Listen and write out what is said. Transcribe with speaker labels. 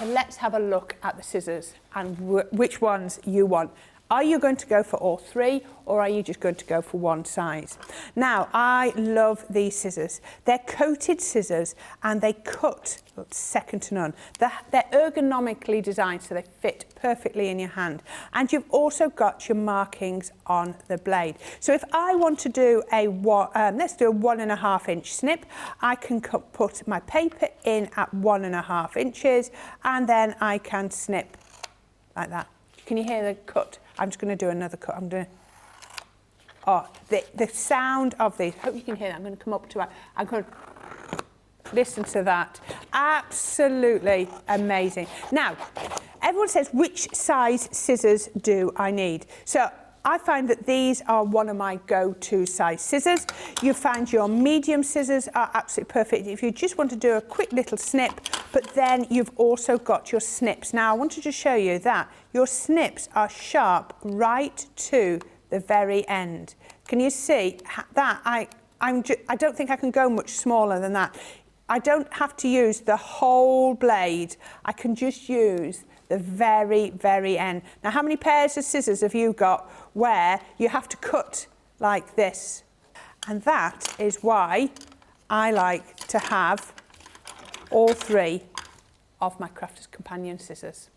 Speaker 1: So let's have a look at the scissors and which ones you want. Are you going to go for all three, or are you just going to go for one size? Now, I love these scissors. They're coated scissors and they cut second to none. They're ergonomically designed so they fit perfectly in your hand. And you've also got your markings on the blade. So if I want to do let's do a 1.5 inch snip, I can put my paper in at 1.5 inches and then I can snip like that. Can you hear the cut? I'm just going to do another cut. I'm doing. Oh, the sound of these. Hope you can hear that. I'm going to come up to it. I'm going to listen to that. Absolutely amazing. Now, everyone says, which size scissors do I need? So I find that these are one of my go-to size scissors. You find your medium scissors are absolutely perfect if you just want to do a quick little snip, but then you've also got your snips. Now, I want to just show you that your snips are sharp right to the very end. Can you see that? I don't think I can go much smaller than that. I don't have to use the whole blade. I can just use the very, very end. Now, how many pairs of scissors have you got where you have to cut like this? And that is why I like to have all three of my Crafters Companion scissors.